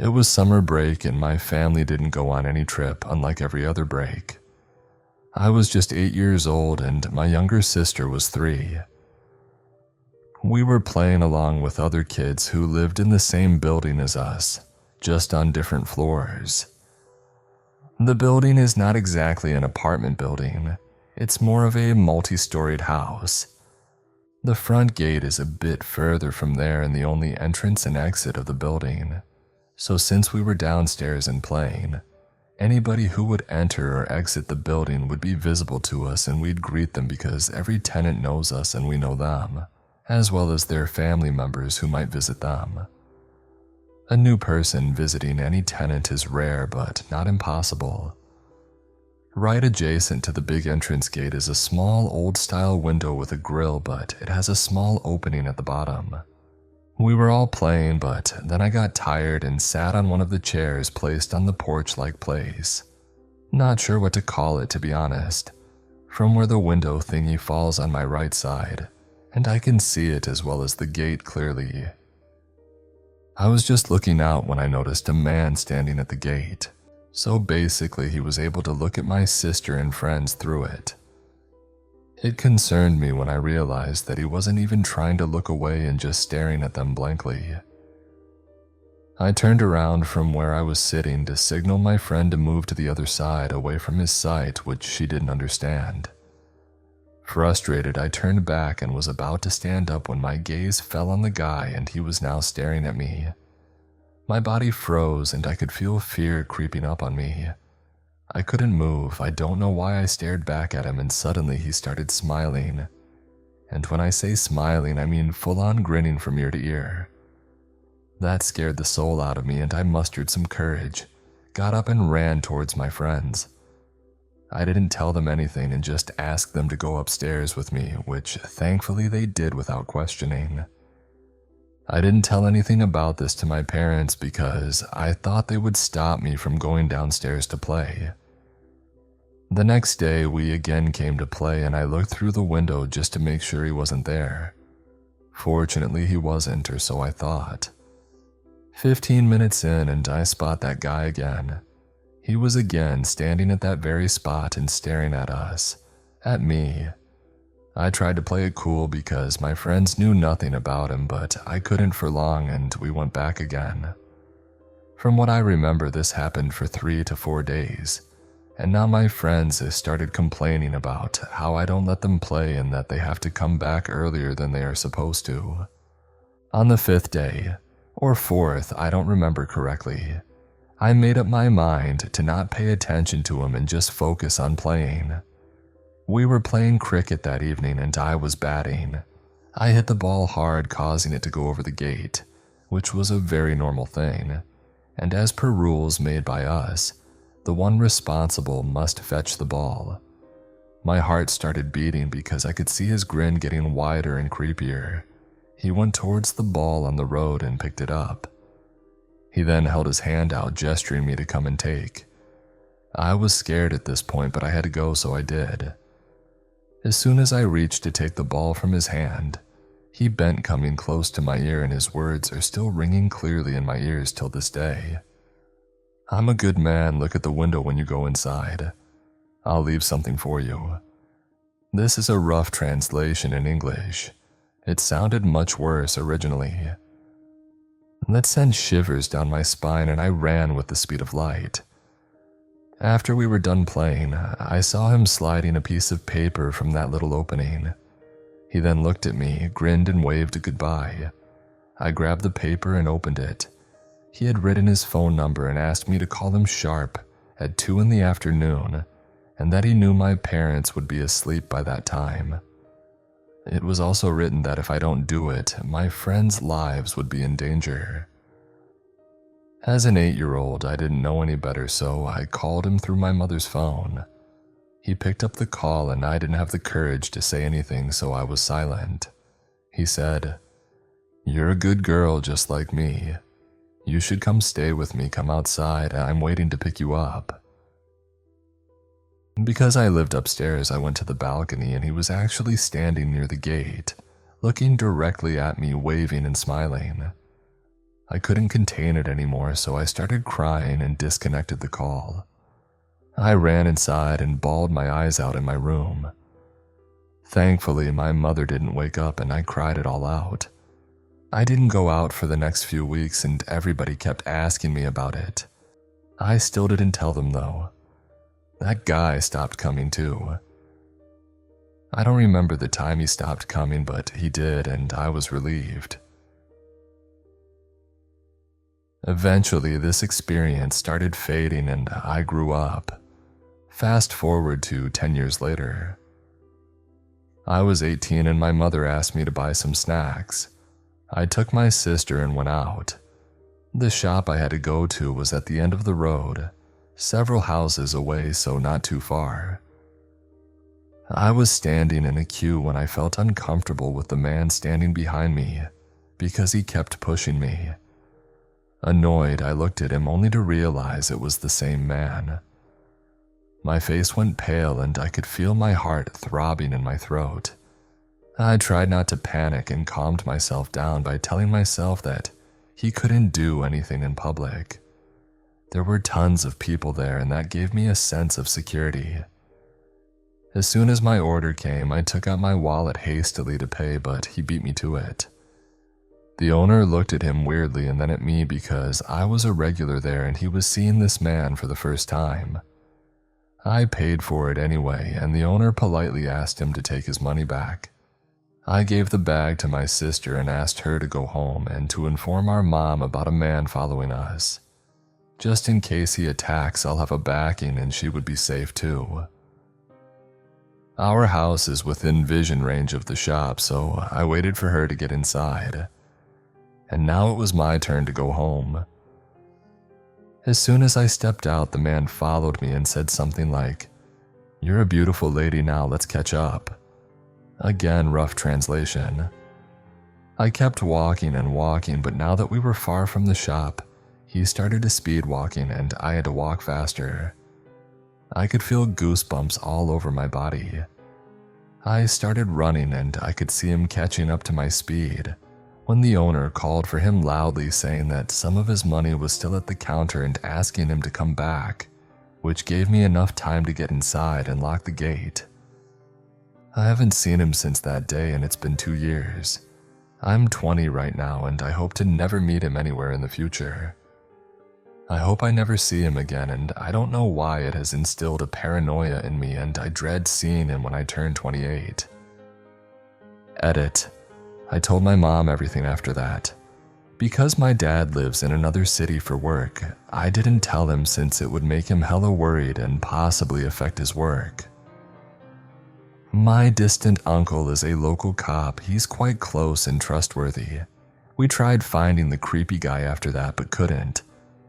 It was summer break and my family didn't go on any trip unlike every other break. I was just 8 years old and my younger sister was 3. We were playing along with other kids who lived in the same building as us, just on different floors. The building is not exactly an apartment building, it's more of a multi-storied house. The front gate is a bit further from there and the only entrance and exit of the building. So since we were downstairs and playing, anybody who would enter or exit the building would be visible to us and we'd greet them because every tenant knows us and we know them, as well as their family members who might visit them. A new person visiting any tenant is rare but not impossible. Right adjacent to the big entrance gate is a small old-style window with a grill, but it has a small opening at the bottom. We were all playing, but then I got tired and sat on one of the chairs placed on the porch-like place. Not sure what to call it, to be honest, from where the window thingy falls on my right side, and I can see it as well as the gate clearly. I was just looking out when I noticed a man standing at the gate. So basically he was able to look at my sister and friends through it. It concerned me when I realized that he wasn't even trying to look away and just staring at them blankly. I turned around from where I was sitting to signal my friend to move to the other side away from his sight, which she didn't understand. Frustrated, I turned back and was about to stand up when my gaze fell on the guy and he was now staring at me. My body froze and I could feel fear creeping up on me. I couldn't move. I don't know why I stared back at him and suddenly he started smiling. And when I say smiling, I mean full-on grinning from ear to ear. That scared the soul out of me and I mustered some courage, got up and ran towards my friends. I didn't tell them anything and just asked them to go upstairs with me, which thankfully they did without questioning. I didn't tell anything about this to my parents because I thought they would stop me from going downstairs to play. The next day, we again came to play and I looked through the window just to make sure he wasn't there. Fortunately, he wasn't, or so I thought. 15 minutes in and I spot that guy again. He was again standing at that very spot and staring at us, at me. I tried to play it cool because my friends knew nothing about him, but I couldn't for long and we went back again. From what I remember, this happened for 3 to 4 days, and now my friends started complaining about how I don't let them play and that they have to come back earlier than they are supposed to. On the 5th day, or 4th, I don't remember correctly, I made up my mind to not pay attention to him and just focus on playing. We were playing cricket that evening and I was batting. I hit the ball hard, causing it to go over the gate, which was a very normal thing, and as per rules made by us, the one responsible must fetch the ball. My heart started beating because I could see his grin getting wider and creepier. He went towards the ball on the road and picked it up. He then held his hand out, gesturing me to come and take. I was scared at this point, but I had to go, so I did. As soon as I reached to take the ball from his hand, he bent, coming close to my ear, and his words are still ringing clearly in my ears till this day. "I'm a good man, look at the window when you go inside. I'll leave something for you." This is a rough translation in English. It sounded much worse originally. That sent shivers down my spine and I ran with the speed of light. After we were done playing, I saw him sliding a piece of paper from that little opening. He then looked at me, grinned and waved a goodbye. I grabbed the paper and opened it. He had written his phone number and asked me to call him sharp at 2 in the afternoon, and that he knew my parents would be asleep by that time. It was also written that if I don't do it, my friends' lives would be in danger. As an 8-year-old, I didn't know any better, so I called him through my mother's phone. He picked up the call and I didn't have the courage to say anything, so I was silent. He said, "You're a good girl just like me. You should come stay with me, come outside, I'm waiting to pick you up." Because I lived upstairs, I went to the balcony and he was actually standing near the gate, looking directly at me, waving and smiling. I couldn't contain it anymore, so I started crying and disconnected the call. I ran inside and bawled my eyes out in my room. Thankfully, my mother didn't wake up and I cried it all out. I didn't go out for the next few weeks and everybody kept asking me about it. I still didn't tell them though. That guy stopped coming too. I don't remember the time he stopped coming, but he did and I was relieved. Eventually, this experience started fading and I grew up. Fast forward to 10 years later. I was 18 and my mother asked me to buy some snacks. I took my sister and went out. The shop I had to go to was at the end of the road, several houses away, so not too far. I was standing in a queue when I felt uncomfortable with the man standing behind me because he kept pushing me. Annoyed, I looked at him only to realize it was the same man. My face went pale and I could feel my heart throbbing in my throat. I tried not to panic and calmed myself down by telling myself that he couldn't do anything in public. There were tons of people there and that gave me a sense of security. As soon as my order came, I took out my wallet hastily to pay, but he beat me to it. The owner looked at him weirdly and then at me because I was a regular there and he was seeing this man for the first time. I paid for it anyway, and the owner politely asked him to take his money back. I gave the bag to my sister and asked her to go home and to inform our mom about a man following us. Just in case he attacks, I'll have a backing and she would be safe too. Our house is within vision range of the shop, so I waited for her to get inside. And now it was my turn to go home. As soon as I stepped out, the man followed me and said something like, "You're a beautiful lady now, let's catch up." Again, rough translation. I kept walking and walking, but now that we were far from the shop, he started to speed walking and I had to walk faster. I could feel goosebumps all over my body. I started running and I could see him catching up to my speed when the owner called for him loudly, saying that some of his money was still at the counter and asking him to come back, which gave me enough time to get inside and lock the gate. I haven't seen him since that day and it's been 2 years. I'm 20 right now and I hope to never meet him anywhere in the future. I hope I never see him again, and I don't know why it has instilled a paranoia in me and I dread seeing him when I turn 28. Edit. I told my mom everything after that. Because my dad lives in another city for work, I didn't tell him since it would make him hella worried and possibly affect his work. My distant uncle is a local cop. He's quite close and trustworthy. We tried finding the creepy guy after that but couldn't.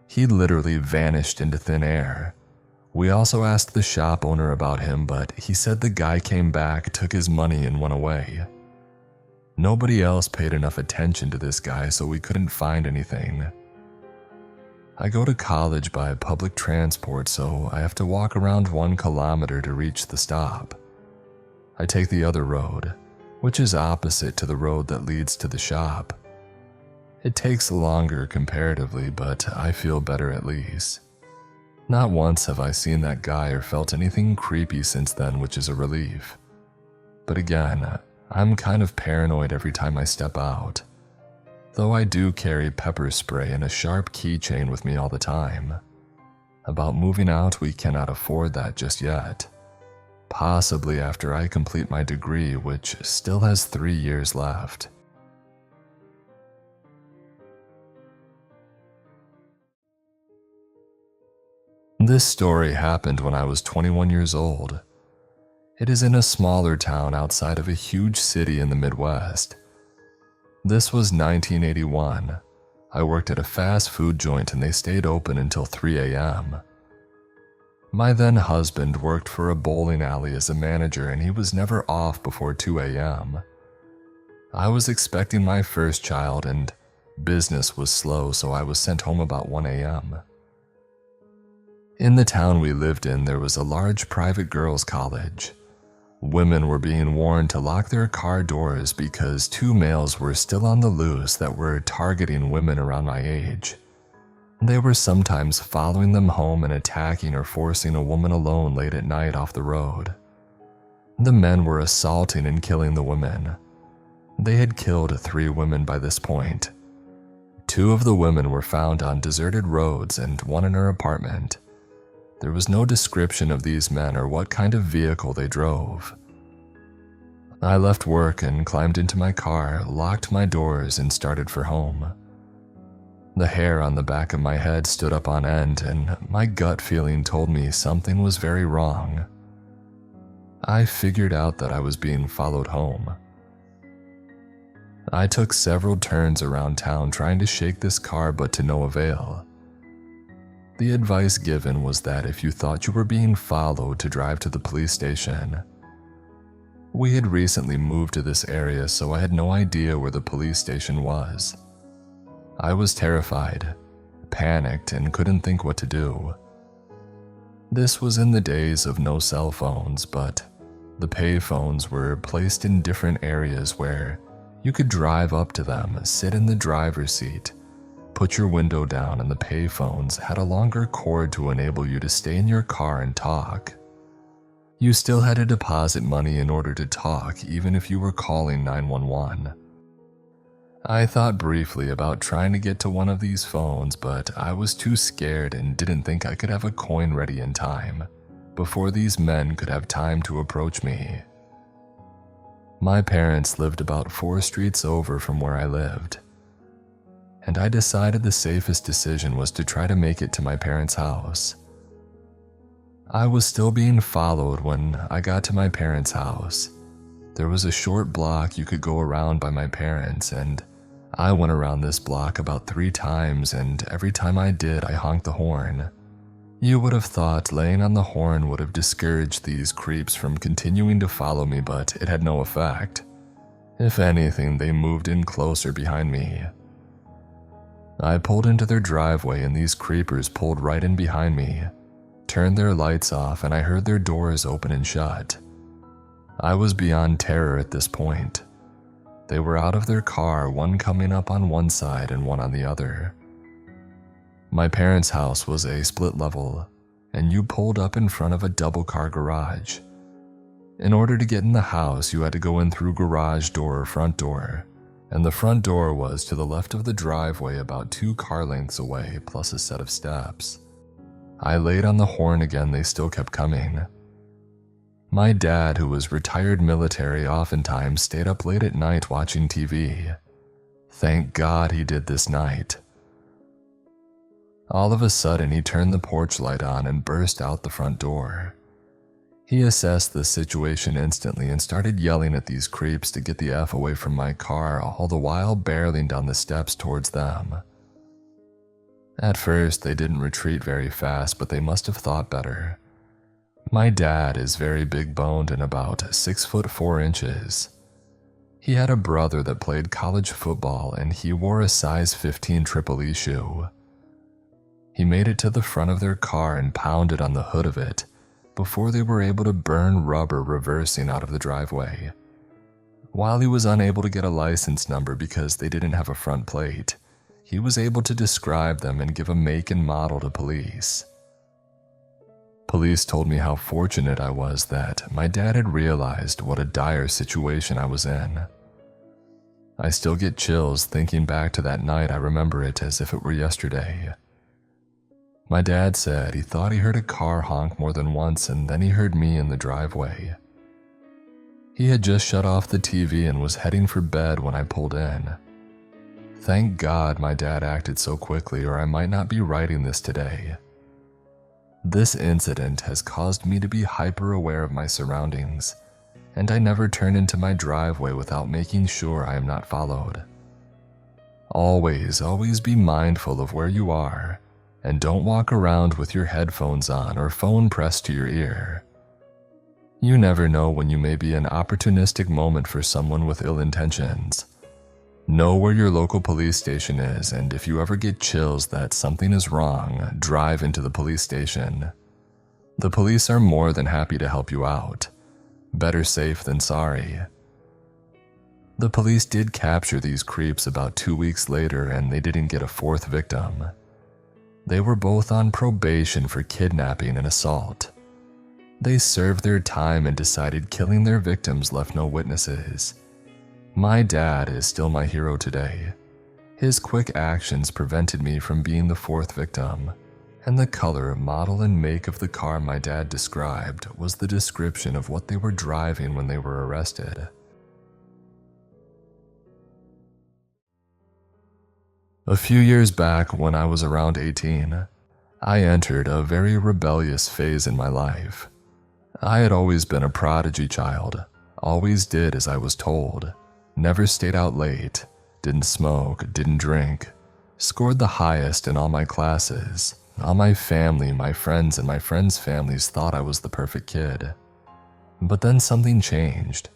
He literally vanished into thin air. We also asked the shop owner about him, but he said the guy came back, took his money, and went away. Nobody else paid enough attention to this guy, so we couldn't find anything. I go to college by public transport, so I have to walk around 1 kilometer to reach the stop. I take the other road, which is opposite to the road that leads to the shop. It takes longer comparatively, but I feel better at least. Not once have I seen that guy or felt anything creepy since then, which is a relief. But again, I'm kind of paranoid every time I step out, though I do carry pepper spray and a sharp keychain with me all the time. About moving out, we cannot afford that just yet. Possibly after I complete my degree, which still has 3 years left. This story happened when I was 21 years old. It is in a smaller town outside of a huge city in the Midwest. This was 1981. I worked at a fast food joint and they stayed open until 3 a.m. My then husband worked for a bowling alley as a manager and he was never off before 2 a.m. I was expecting my first child and business was slow, so I was sent home about 1 a.m. In the town we lived in, there was a large private girls' college. Women were being warned to lock their car doors because 2 males were still on the loose that were targeting women around my age. They were sometimes following them home and attacking or forcing a woman alone late at night off the road. The men were assaulting and killing the women. They had killed 3 women by this point. 2 of the women were found on deserted roads and 1 in her apartment. There was no description of these men or what kind of vehicle they drove. I left work and climbed into my car, locked my doors, and started for home. The hair on the back of my head stood up on end, and my gut feeling told me something was very wrong. I figured out that I was being followed home. I took several turns around town trying to shake this car, but to no avail. The advice given was that if you thought you were being followed, to drive to the police station. We had recently moved to this area, so I had no idea where the police station was. I was terrified, panicked, and couldn't think what to do. This was in the days of no cell phones, but the payphones were placed in different areas where you could drive up to them, sit in the driver's seat, put your window down, and the payphones had a longer cord to enable you to stay in your car and talk. You still had to deposit money in order to talk, even if you were calling 911. I thought briefly about trying to get to one of these phones, but I was too scared and didn't think I could have a coin ready in time before these men could have time to approach me. My parents lived about 4 streets over from where I lived, and I decided the safest decision was to try to make it to my parents' house. I was still being followed when I got to my parents' house. There was a short block you could go around by my parents, and I went around this block about 3 times, and every time I did, I honked the horn. You would have thought laying on the horn would have discouraged these creeps from continuing to follow me, but it had no effect. If anything, they moved in closer behind me. I pulled into their driveway, and these creepers pulled right in behind me, turned their lights off, and I heard their doors open and shut. I was beyond terror at this point. They were out of their car, one coming up on one side and one on the other. My parents' house was a split level, and you pulled up in front of a double-car garage. In order to get in the house, you had to go in through garage door or front door, and the front door was to the left of the driveway about 2 car lengths away, plus a set of steps. I laid on the horn again, they still kept coming. My dad, who was retired military, oftentimes stayed up late at night watching TV. Thank God he did this night. All of a sudden, he turned the porch light on and burst out the front door. He assessed the situation instantly and started yelling at these creeps to get the F away from my car, all the while barreling down the steps towards them. At first, they didn't retreat very fast, but they must have thought better. My dad is very big-boned and about 6'4". He had a brother that played college football, and he wore a size 15 Triple E shoe. He made it to the front of their car and pounded on the hood of it before they were able to burn rubber reversing out of the driveway. While he was unable to get a license number because they didn't have a front plate, he was able to describe them and give a make and model to police. Police told me how fortunate I was that my dad had realized what a dire situation I was in. I still get chills thinking back to that night. I remember it as if it were yesterday. My dad said he thought he heard a car honk more than once, and then he heard me in the driveway. He had just shut off the TV and was heading for bed when I pulled in. Thank God my dad acted so quickly, or I might not be writing this today. This incident has caused me to be hyper aware of my surroundings, and I never turn into my driveway without making sure I am not followed. Always be mindful of where you are, and don't walk around with your headphones on or phone pressed to your ear. You never know when you may be an opportunistic moment for someone with ill intentions. Know where your local police station is, and if you ever get chills that something is wrong, drive into the police station. The police are more than happy to help you out. Better safe than sorry. The police did capture these creeps about 2 weeks later, and they didn't get a fourth victim. They were both on probation for kidnapping and assault. They served their time and decided killing their victims left no witnesses. My dad is still my hero today. His quick actions prevented me from being the fourth victim, and the color, model, and make of the car my dad described was the description of what they were driving when they were arrested. A few years back, when I was around 18, I entered a very rebellious phase in my life. I had always been a prodigy child, always did as I was told, never stayed out late, didn't smoke, didn't drink, scored the highest in all my classes. All my family, my friends, and my friends' families thought I was the perfect kid. But then something changed.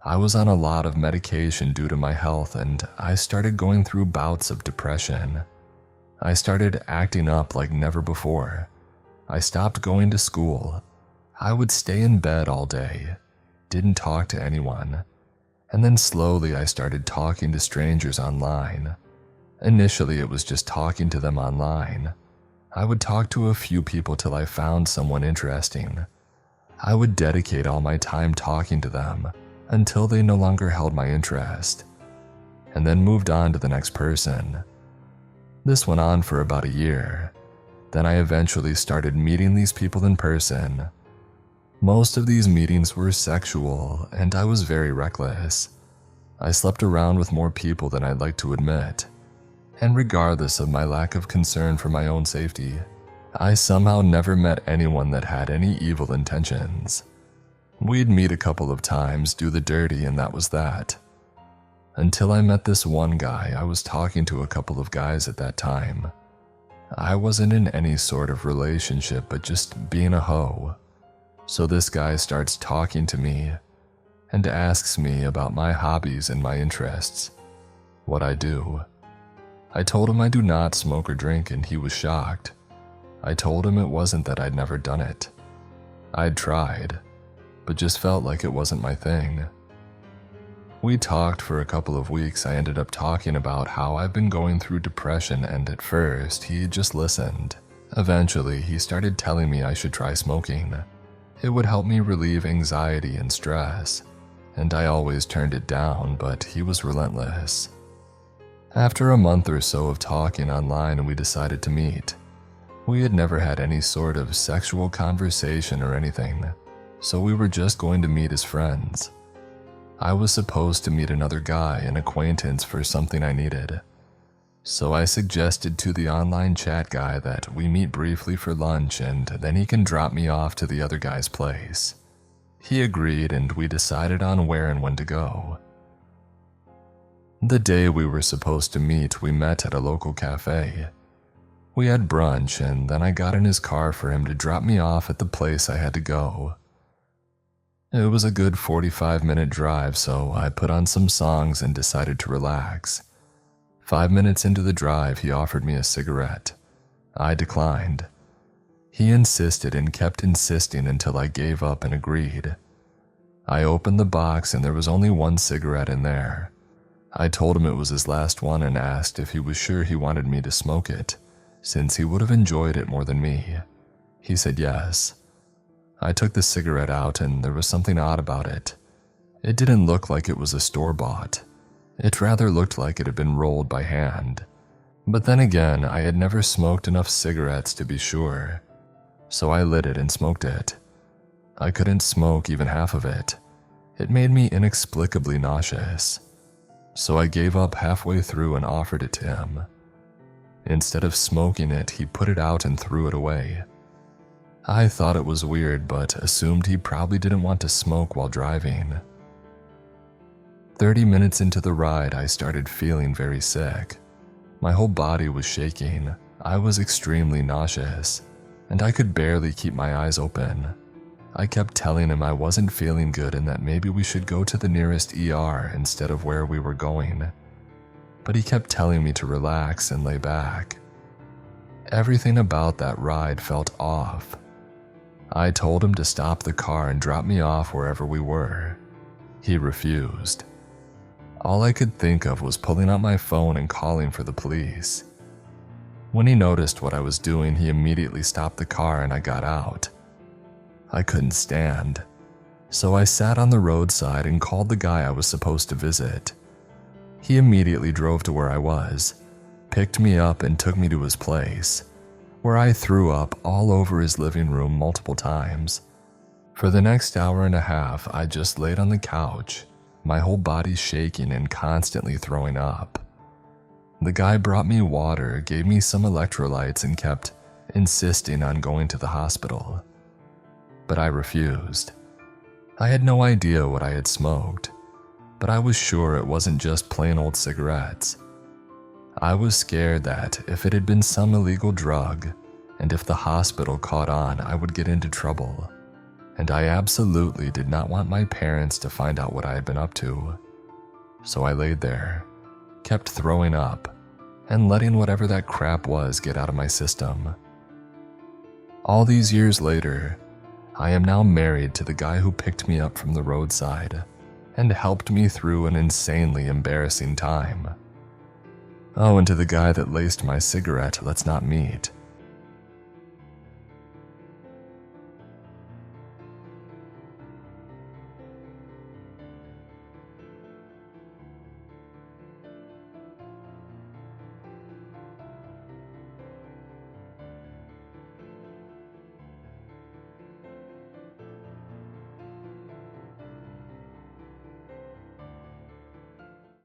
I was on a lot of medication due to my health, and I started going through bouts of depression. I started acting up like never before. I stopped going to school. I would stay in bed all day, didn't talk to anyone, and then slowly I started talking to strangers online. Initially, it was just talking to them online. I would talk to a few people till I found someone interesting. I would dedicate all my time talking to them until they no longer held my interest, and then moved on to the next person. This went on for about a year. Then I eventually started meeting these people in person. Most of these meetings were sexual, and I was very reckless. I slept around with more people than I'd like to admit. And regardless of my lack of concern for my own safety, I somehow never met anyone that had any evil intentions. We'd meet a couple of times, do the dirty, and that was that. Until I met this one guy. I was talking to a couple of guys at that time. I wasn't in any sort of relationship, but just being a hoe. So this guy starts talking to me and asks me about my hobbies and my interests, what I do. I told him I do not smoke or drink, and he was shocked. I told him it wasn't that I'd never done it. I'd tried, but just felt like it wasn't my thing. We talked for a couple of weeks. I ended up talking about how I've been going through depression, and at first, he just listened. Eventually, he started telling me I should try smoking. It would help me relieve anxiety and stress, and I always turned it down, but he was relentless. After a month or so of talking online, we decided to meet. We had never had any sort of sexual conversation or anything, so we were just going to meet as friends. I was supposed to meet another guy, an acquaintance, for something I needed. So I suggested to the online chat guy that we meet briefly for lunch, and then he can drop me off to the other guy's place. He agreed, and we decided on where and when to go. The day we were supposed to meet, we met at a local cafe. We had brunch, and then I got in his car for him to drop me off at the place I had to go. It was a good 45-minute drive, so I put on some songs and decided to relax. 5 minutes into the drive, he offered me a cigarette. I declined. He insisted and kept insisting until I gave up and agreed. I opened the box, and there was only one cigarette in there. I told him it was his last one and asked if he was sure he wanted me to smoke it, since he would have enjoyed it more than me. He said yes. I took the cigarette out, and there was something odd about it. It didn't look like it was a store-bought. It rather looked like it had been rolled by hand. But then again, I had never smoked enough cigarettes to be sure. So I lit it and smoked it. I couldn't smoke even half of it. It made me inexplicably nauseous. So I gave up halfway through and offered it to him. Instead of smoking it, he put it out and threw it away. I thought it was weird, but assumed he probably didn't want to smoke while driving. 30 minutes into the ride, I started feeling very sick. My whole body was shaking. I was extremely nauseous, and I could barely keep my eyes open. I kept telling him I wasn't feeling good and that maybe we should go to the nearest ER instead of where we were going. But he kept telling me to relax and lay back. Everything about that ride felt off. I told him to stop the car and drop me off wherever we were. He refused. All I could think of was pulling out my phone and calling for the police. When he noticed what I was doing, he immediately stopped the car and I got out. I couldn't stand, so I sat on the roadside and called the guy I was supposed to visit. He immediately drove to where I was, picked me up and took me to his place, where I threw up all over his living room multiple times. For the next hour and a half, I just laid on the couch, my whole body shaking and constantly throwing up. The guy brought me water, gave me some electrolytes, and kept insisting on going to the hospital. But I refused. I had no idea what I had smoked, but I was sure it wasn't just plain old cigarettes. I was scared that if it had been some illegal drug, and if the hospital caught on, I would get into trouble. And I absolutely did not want my parents to find out what I had been up to. So I laid there, kept throwing up, and letting whatever that crap was get out of my system. All these years later, I am now married to the guy who picked me up from the roadside and helped me through an insanely embarrassing time. Oh, and to the guy that laced my cigarette, let's not meet.